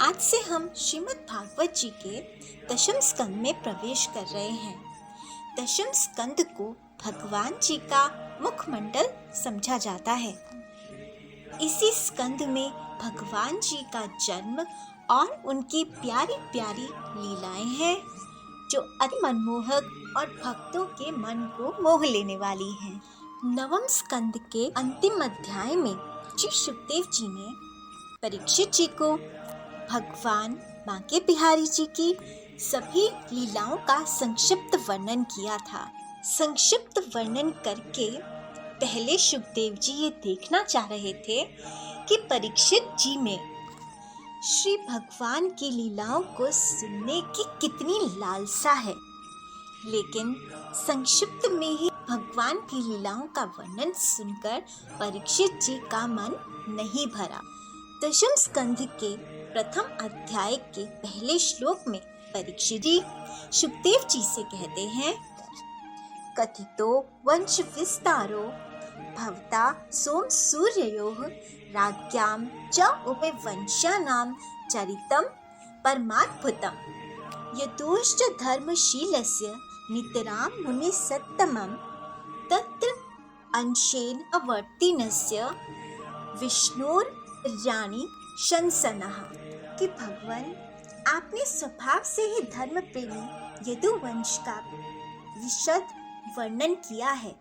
आज से हम श्रीमद् भागवत जी के दशम स्कंद में प्रवेश कर रहे हैं। दशम स्कंद को भगवान जी का मुखमंडल समझा जाता है। इसी स्कंद में भगवान जी का जन्म और उनकी प्यारी प्यारी लीलाएं हैं जो अति मनमोहक और भक्तों के मन को मोह लेने वाली हैं। नवम स्कंद के अंतिम अध्याय में श्री सुखदेव जी ने परीक्षित जी को भगवान बांके बिहारी जी की सभी लीलाओं का संक्षिप्त वर्णन किया था। संक्षिप्त वर्णन करके पहले सुखदेव जी ये देखना चाह रहे थे कि परीक्षित जी में श्री भगवान की लीलाओं को सुनने की कितनी लालसा है, लेकिन संक्षिप्त में ही भगवान की लीलाओं का वर्णन सुनकर परीक्षित जी का मन नहीं भरा। दशम स्कंध के प्रथम अध्याय के पहले श्लोक में परीक्षित जी सुखदेव जी से कहते हैं, कथितो वंश विस्तारो भवता सोम सूर्ययोः राज्ञां च उभय वंशानां चरितं परमाद्भुतम् यतोश्च धर्मशीलस्य नितरां मुनि सत्तमं तत्र अंशेन अवर्तिनस्य विष्णोर्राणि शंसनः। कि भगवान आपने स्वभाव से ही धर्म प्रेमी यदुवंश का विशद वर्णन किया है।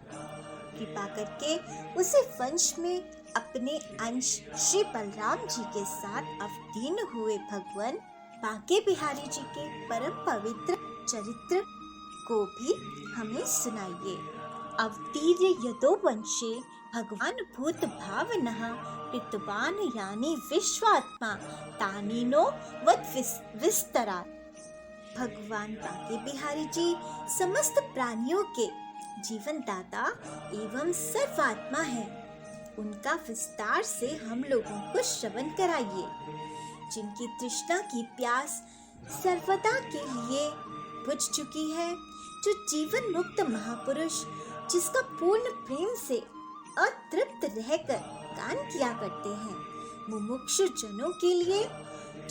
कृपा करके उसी वंश में अपने अंश श्री बलराम जी के साथ अवतीर्ण हुए भगवान बांके बिहारी जी के परम पवित्र चरित्र को भी हमें सुनाइए। अवतीर्य यदुवंशे भगवान भूत भावनः कृतवान यानी विश्वात्मा तानीनो वद विस्तरात्। भगवान बांके बिहारी जी समस्त प्राणियों के जीवन दाता एवं सर्वात्मा है। उनका विस्तार से हम लोगों को श्रवण कराइए। जिनकी तृष्णा की प्यास सर्वदा के लिए बुझ चुकी है, जो जीवन मुक्त महापुरुष जिसका पूर्ण प्रेम से अतृप्त रहकर गान किया करते हैं, मुमुक्षु जनों के लिए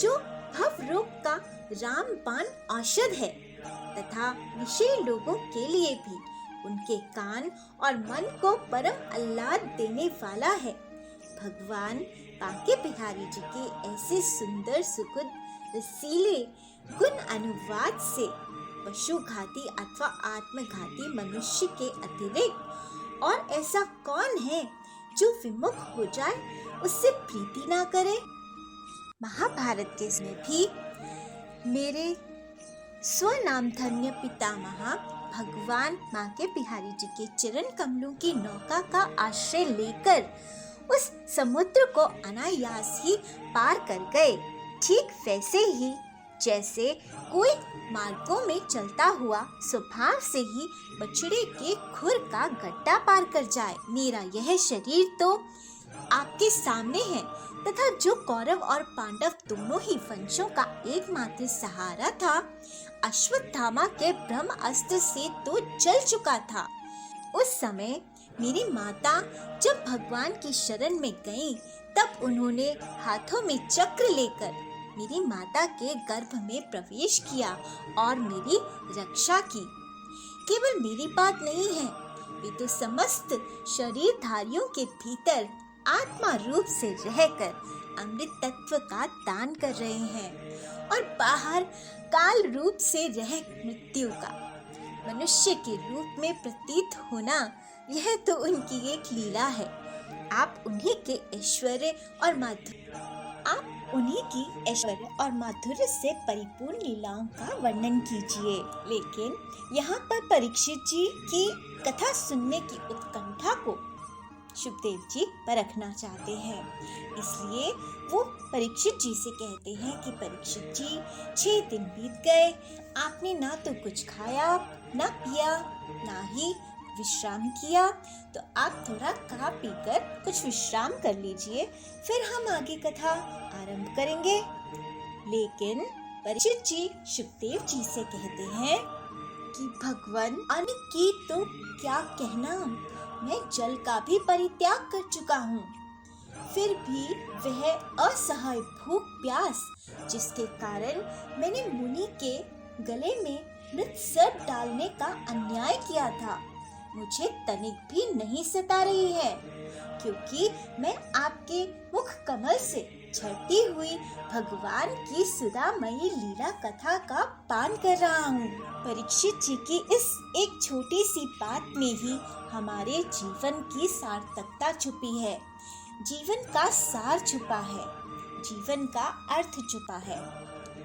जो भव रोग का रामबाण औषध है, तथा विषय लोगों के लिए भी उनके कान और मन को परम आह्लाद देने वाला है। भगवान बांके बिहारी जी के ऐसे सुंदर सुखद रसीले गुण अनुवाद से पशुघाती अथवा आत्मघाती मनुष्य के अतिरिक्त और ऐसा कौन है जो विमुख हो जाए, उससे प्रीति ना करे। महाभारत के समय भी मेरे स्वनाम धन्य पितामह भगवान बांके बिहारी जी के चरण कमलों की नौका का आश्रय लेकर उस समुद्र को अनायास ही पार कर गए। ठीक वैसे ही जैसे कोई मार्गों में चलता हुआ स्वभाव से ही बछड़े के खुर का गड्ढा पार कर जाए। मेरा यह शरीर तो आपके सामने है तथा जो कौरव और पांडव दोनों ही वंशों का एकमात्र सहारा था, अश्वत्थामा के ब्रह्म अस्त्र से तो जल चुका था। उस समय मेरी माता जब भगवान की शरण में गईं, तब उन्होंने हाथों में चक्र लेकर मेरी माता के गर्भ में प्रवेश किया और मेरी रक्षा की। केवल मेरी बात नहीं है, वे तो समस्त शरीरधारियों के भीतर आत्मा रूप से रहकर अमृत तत्व का दान कर रहे हैं और बाहर काल रूप से रह मृत्यु का मनुष्य के रूप में प्रतीत होना, यह तो उनकी एक लीला है। आप उन्हीं के ऐश्वर्य और माधुर्य से परिपूर्ण लीलाओं का वर्णन कीजिए। लेकिन यहाँ पर परीक्षित जी की कथा सुनने की उत्कंठा को सुखदेव जी परखना चाहते हैं, इसलिए वो परीक्षित जी से कहते हैं कि परीक्षित जी 6 दिन बीत गए, आपने ना तो कुछ खाया, ना पिया, ना ही विश्राम किया, तो आप थोड़ा खा पीकर कुछ विश्राम कर लीजिए, फिर हम आगे कथा आरंभ करेंगे। लेकिन परीक्षित जी सुखदेव जी से कहते हैं कि भगवान अन्न की तो क्या कहना, मैं जल का भी परित्याग कर चुका हूँ, फिर भी वह असहाय भूख प्यास जिसके कारण मैंने मुनि के गले में मृत सर्प डालने का अन्याय किया था, मुझे तनिक भी नहीं सता रही है, क्योंकि मैं आपके मुख कमल से झरती हुई भगवान की सुधामयी लीला कथा का पान कर रहा हूँ। परीक्षित जी की इस एक छोटी सी बात में ही हमारे जीवन की सार्थकता छुपी है, जीवन का सार छुपा है, जीवन का अर्थ छुपा है।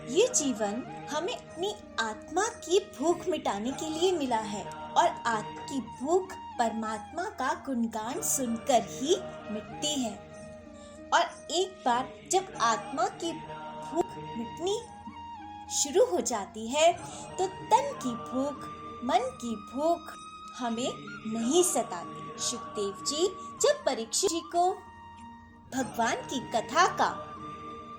ये जीवन हमें अपनी आत्मा की भूख मिटाने के लिए मिला है और आत्मा की भूख परमात्मा का गुणगान सुनकर ही मिटती है। और एक बार जब आत्मा की भूख मिटनी शुरू हो जाती है तो तन की भूख, मन की भूख हमें नहीं सताती। शुकदेव जी जब परीक्षित जी को भगवान की कथा का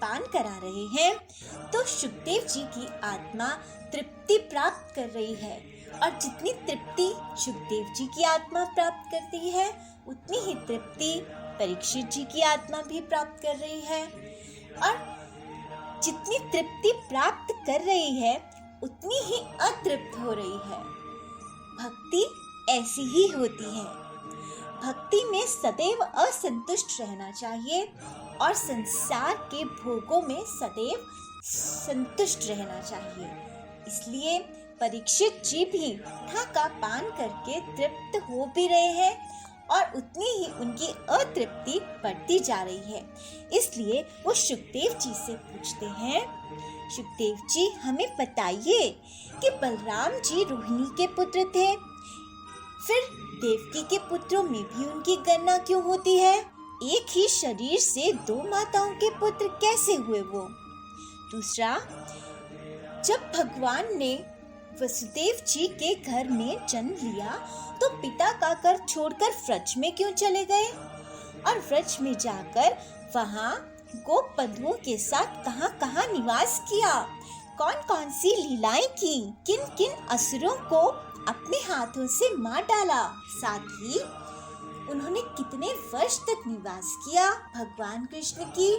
पान करा रहे हैं तो शुकदेव जी की आत्मा तृप्ति प्राप्त कर रही है, और जितनी तृप्ति शुकदेव जी की आत्मा प्राप्त करती है उतनी ही तृप्ति परीक्षित जी की आत्मा भी प्राप्त कर रही है, और जितनी तृप्ति प्राप्त कर रही है उतनी ही अतृप्त हो रही है। भक्ति ऐसी ही होती है। भक्ति में सदैव असंतुष्ट रहना चाहिए और संसार के भोगों में सदैव संतुष्ट रहना चाहिए। इसलिए परीक्षित जी भी कथा का पान करके तृप्त हो भी रहे हैं और उतनी ही उनकी अतृप्ति बढ़ती जा रही है। इसलिए वो शुकदेव जी से पूछते हैं, शुकदेव जी हमें बताइए कि बलराम जी रोहिणी के पुत्र थे, फिर देवकी के पुत्रों में भी उनकी गणना क्यों होती है? एक ही शरीर से दो माताओं के पुत्र कैसे हुए वो? दूसरा, जब भगवान ने वसुदेव जी के घर में जन्म लिया तो पिता का घर छोड़कर व्रज में क्यों चले गए, और व्रज में जाकर वहाँ गोप बंधुओं के साथ कहाँ-कहाँ निवास किया, कौन कौन सी लीलाएं की, किन किन असुरों को अपने हाथों से मार डाला, साथ ही उन्होंने कितने वर्ष तक निवास किया, भगवान कृष्ण की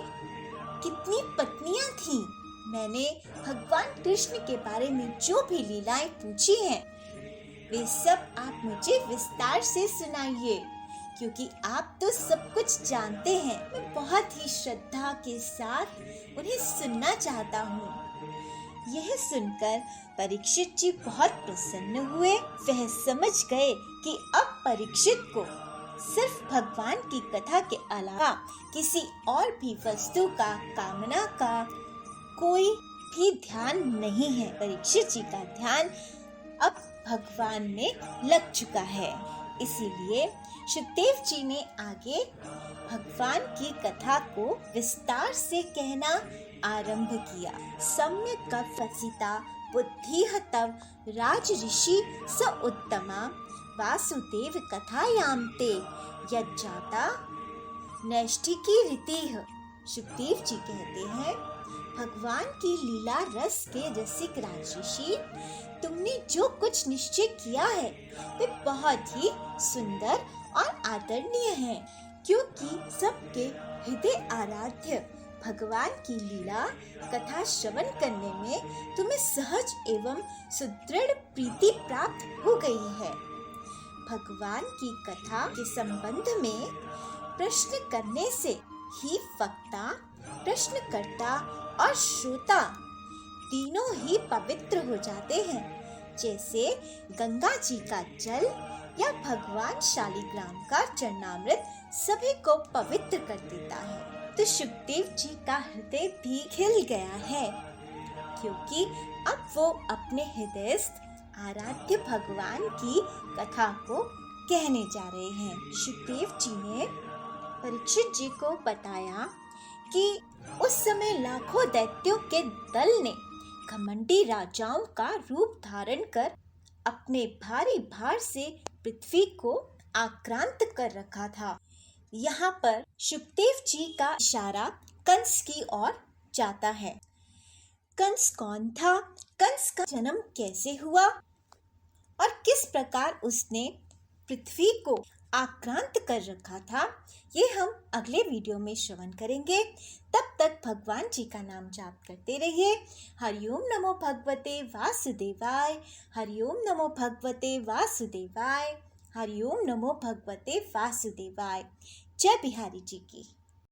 कितनी पत्नियां थीं। मैंने भगवान कृष्ण के बारे में जो भी लीलाएं पूछी हैं, वे सब आप मुझे विस्तार से सुनाइए, क्योंकि आप तो सब कुछ जानते हैं। मैं बहुत ही श्रद्धा के साथ उन्हें सुनना चाहता हूँ। यह सुनकर परीक्षित जी बहुत प्रसन्न हुए। वह समझ गए कि अब परीक्षित को सिर्फ भगवान की कथा के अलावा किसी और भी वस्तु का, कामना का कोई भी ध्यान नहीं है। परीक्षित जी का ध्यान अब भगवान में लग चुका है। इसीलिए शुकदेव जी ने आगे भगवान की कथा को विस्तार से कहना आरंभ किया। सम्यक कथिता बुद्धिः तव राज ऋषि स उत्तमा वासुदेव कथायां ते यज्जाता नैष्ठिकी रीतिः। शुकदेव जी कहते हैं, भगवान की लीला रस के रसिक राजऋषि, तुमने जो कुछ निश्चय किया है वे बहुत ही सुंदर और आदरणीय है, क्योंकि सबके हृदय आराध्य भगवान की लीला कथा श्रवण करने में तुम्हें सहज एवं सुदृढ़ प्रीति प्राप्त हो गई है। भगवान की कथा के संबंध में प्रश्न करने से ही वक्ता, प्रश्नकर्ता और श्रोता तीनों ही पवित्र हो जाते हैं, जैसे गंगा जी का जल या भगवान शालिग्राम का चरणामृत सभी को पवित्र कर देता है। तो शुकदेव जी का हृदय भी खिल गया है, क्योंकि अब वो अपने हृदयस्थ आराध्य भगवान की कथा को कहने जा रहे हैं। शुकदेव जी ने परीक्षित जी को बताया कि उस समय लाखों दैत्यों के दल ने घमंडी राजाओं का रूप धारण कर अपने भारी भार से पृथ्वी को आक्रांत कर रखा था। यहाँ पर शुकदेव जी का इशारा कंस की ओर जाता है। कंस कौन था? कंस का जन्म कैसे हुआ और किस प्रकार उसने पृथ्वी को आक्रांत कर रखा था, ये हम अगले वीडियो में श्रवण करेंगे। तब तक भगवान जी का नाम जाप करते रहिए। हरिओम नमो भगवते वासुदेवाय। हरिओम नमो भगवते वासुदेवाय। हरिओम नमो भगवते वासुदेवाय। जय बिहारी जी की।